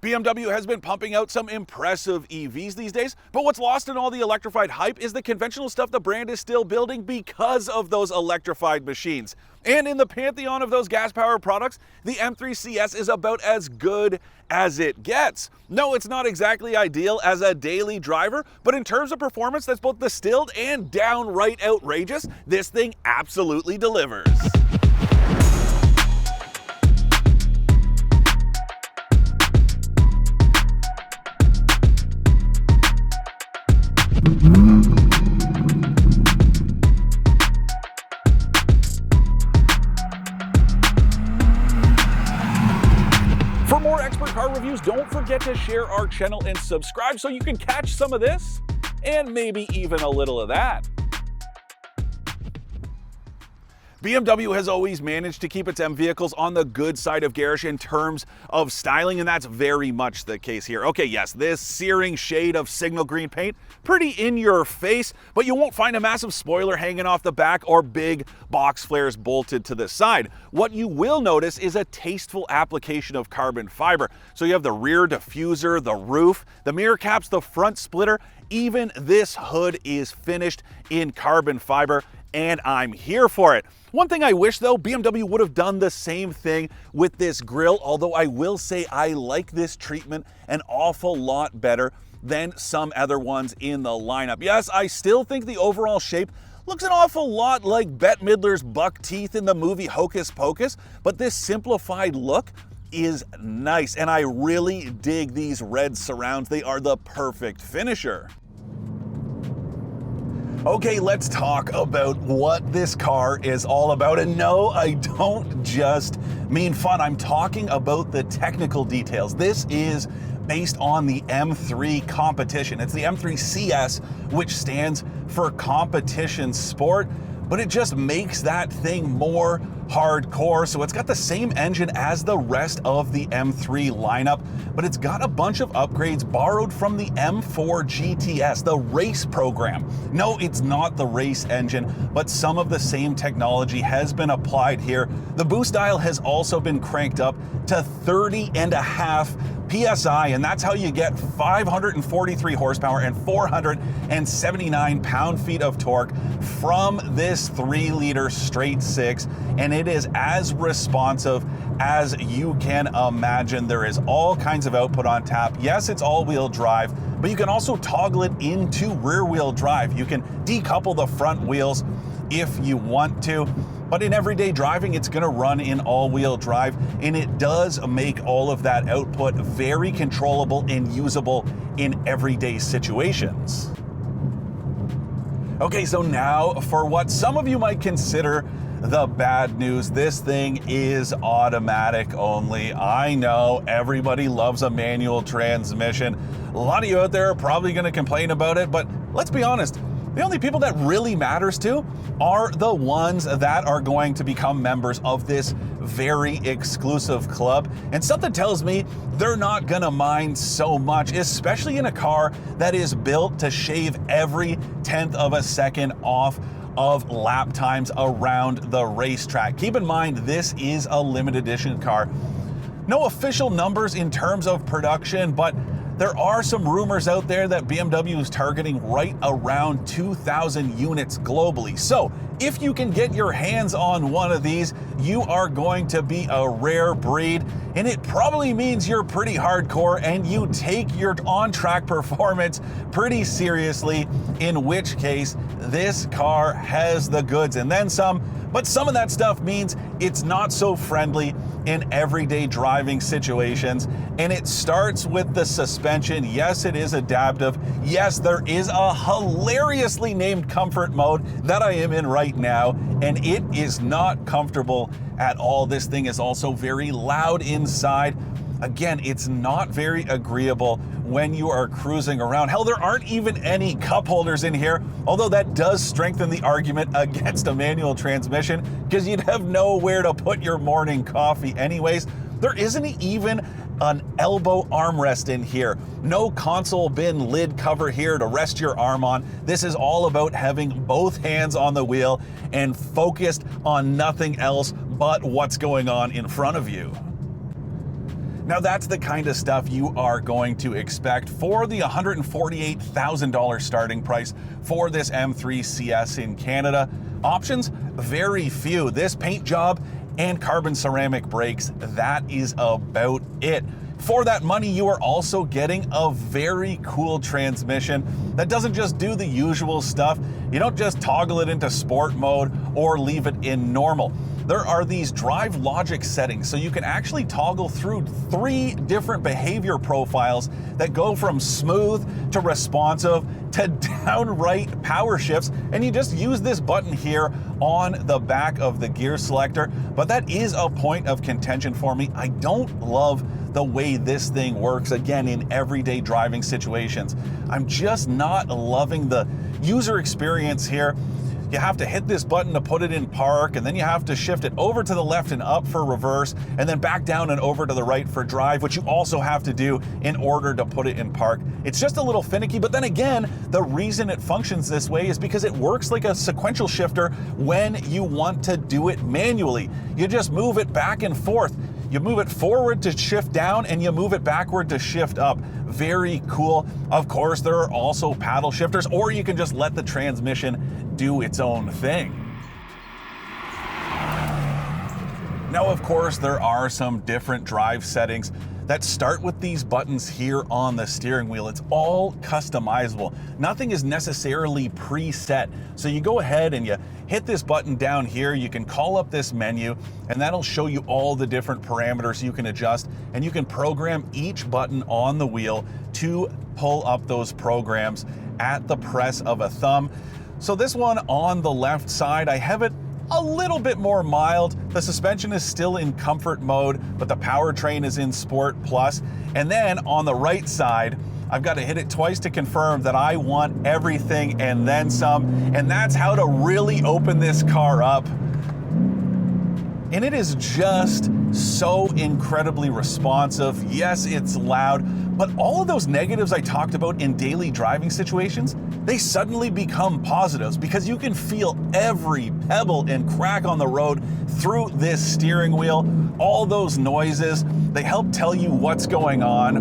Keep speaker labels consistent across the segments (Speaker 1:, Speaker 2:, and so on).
Speaker 1: BMW has been pumping out some impressive EVs these days, but what's lost in all the electrified hype is the conventional stuff the brand is still building because of those electrified machines. And in the pantheon of those gas-powered products, the M3 CS is about as good as it gets. No, it's not exactly ideal as a daily driver, but in terms of performance that's both distilled and downright outrageous, this thing absolutely delivers. For more expert car reviews, don't forget to share our channel and subscribe so you can catch some of this and maybe even a little of that. BMW has always managed to keep its M vehicles on the good side of garish in terms of styling, and that's very much the case here. Okay, yes, this searing shade of signal green paint, pretty in your face, but you won't find a massive spoiler hanging off the back or big box flares bolted to the side. What you will notice is a tasteful application of carbon fiber. So you have the rear diffuser, the roof, the mirror caps, the front splitter, even this hood is finished in carbon fiber, and I'm here for it. One thing I wish though, BMW would have done the same thing with this grille, although I will say I like this treatment an awful lot better than some other ones in the lineup. Yes, I still think the overall shape looks an awful lot like Bette Midler's buck teeth in the movie Hocus Pocus, but this simplified look is nice, and I really dig these red surrounds. They are the perfect finisher. Okay, let's talk about what this car is all about. And no, I don't just mean fun. I'm talking about the technical details. This is based on the M3 competition. It's the M3 CS, which stands for competition sport, but it just makes that thing more hardcore. So it's got the same engine as the rest of the M3 lineup, but it's got a bunch of upgrades borrowed from the M4 GTS, the race program. No, it's not the race engine, but some of the same technology has been applied here. The boost dial has also been cranked up to 30.5 PSI, and that's how you get 543 horsepower and 479 pound-feet of torque from this 3-liter straight six, and it is as responsive as you can imagine. There is all kinds of output on tap. Yes, it's all-wheel drive, but you can also toggle it into rear-wheel drive. You can decouple the front wheels if you want to. But in everyday driving, it's gonna run in all-wheel drive, and it does make all of that output very controllable and usable in everyday situations. Okay, so now for what some of you might consider the bad news. This thing is automatic only. I know everybody loves a manual transmission. A lot of you out there are probably gonna complain about it, but let's be honest, the only people that really matters to are the ones that are going to become members of this very exclusive club. And something tells me they're not gonna mind so much, especially in a car that is built to shave every 10th of a second off of lap times around the racetrack. Keep in mind, this is a limited edition car. No official numbers in terms of production, but there are some rumors out there that BMW is targeting right around 2,000 units globally. So if you can get your hands on one of these, you are going to be a rare breed, and it probably means you're pretty hardcore and you take your on-track performance pretty seriously, in which case this car has the goods and then some. But some of that stuff means it's not so friendly in everyday driving situations, and it starts with the suspension. Yes, it is adaptive. Yes, there is a hilariously named comfort mode that I am in right now, and it is not comfortable at all. This thing is also very loud inside. Again, it's not very agreeable when you are cruising around. Hell, there aren't even any cup holders in here, although that does strengthen the argument against a manual transmission, because you'd have nowhere to put your morning coffee anyways. There isn't even an elbow armrest in here. No console bin lid cover here to rest your arm on. This is all about having both hands on the wheel and focused on nothing else but what's going on in front of you. Now that's the kind of stuff you are going to expect for the $148,000 starting price for this M3 CS in Canada. Options, very few. This paint job and carbon ceramic brakes, that is about it. For that money, you are also getting a very cool transmission that doesn't just do the usual stuff. You don't just toggle it into sport mode or leave it in normal. There are these drive logic settings, so you can actually toggle through 3 different behavior profiles that go from smooth to responsive to downright power shifts, and you just use this button here on the back of the gear selector. But that is a point of contention for me. I don't love the way this thing works, again, in everyday driving situations. I'm just not loving the user experience here. You have to hit this button to put it in park, and then you have to shift it over to the left and up for reverse, and then back down and over to the right for drive, which you also have to do in order to put it in park. It's just a little finicky, but then again, the reason it functions this way is because it works like a sequential shifter when you want to do it manually. You just move it back and forth. You move it forward to shift down, and you move it backward to shift up. Very cool. Of course, there are also paddle shifters, or you can just let the transmission do its own thing. Now, of course, there are some different drive settings that start with these buttons here on the steering wheel. It's all customizable. Nothing is necessarily preset. So you go ahead and you hit this button down here. You can call up this menu, and that'll show you all the different parameters you can adjust, and you can program each button on the wheel to pull up those programs at the press of a thumb. So this one on the left side, I have it a little bit more mild. The suspension is still in comfort mode, but the powertrain is in Sport Plus. And then on the right side, I've got to hit it twice to confirm that I want everything and then some. And that's how to really open this car up. And it is just so incredibly responsive. Yes, it's loud, but all of those negatives I talked about in daily driving situations, they suddenly become positives because you can feel every pebble and crack on the road through this steering wheel. All those noises, they help tell you what's going on.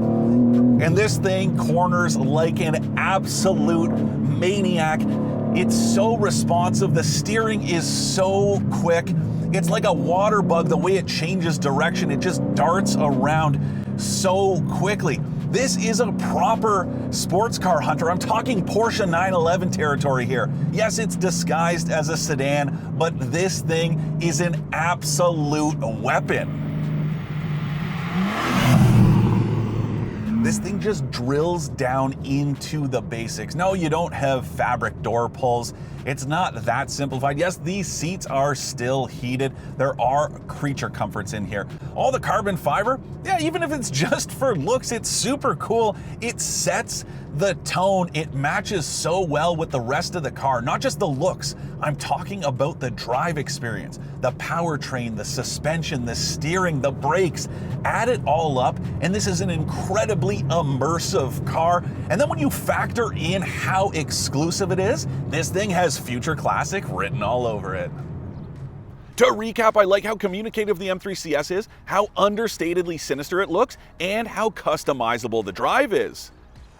Speaker 1: And this thing corners like an absolute maniac. It's so responsive. The steering is so quick. It's like a water bug, the way it changes direction. It just darts around so quickly. This is a proper sports car hunter. I'm talking Porsche 911 territory here. Yes, it's disguised as a sedan, but this thing is an absolute weapon. This thing just drills down into the basics. No, you don't have fabric door pulls. It's not that simplified. Yes, these seats are still heated. There are creature comforts in here. All the carbon fiber, yeah, even if it's just for looks, it's super cool. It sets the tone. It matches so well with the rest of the car, not just the looks. I'm talking about the drive experience, the powertrain, the suspension, the steering, the brakes. Add it all up, and this is an incredibly immersive car. And then when you factor in how exclusive it is, this thing has Future Classic written all over it. To recap, I like how communicative the M3 CS is, how understatedly sinister it looks, and how customizable the drive is.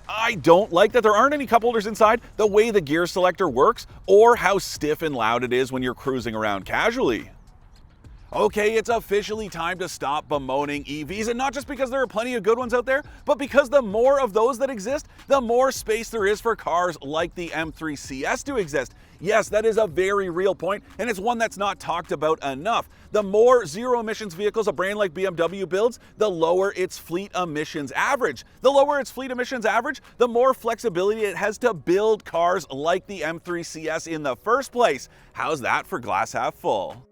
Speaker 1: I don't like that there aren't any cup holders inside, the way the gear selector works, or how stiff and loud it is when you're cruising around casually. Okay, it's officially time to stop bemoaning EVs, and not just because there are plenty of good ones out there, but because the more of those that exist, the more space there is for cars like the M3 CS to exist. Yes, that is a very real point, and it's one that's not talked about enough. The more zero emissions vehicles a brand like BMW builds, the lower its fleet emissions average. The lower its fleet emissions average, the more flexibility it has to build cars like the M3 CS in the first place. How's that for glass half full?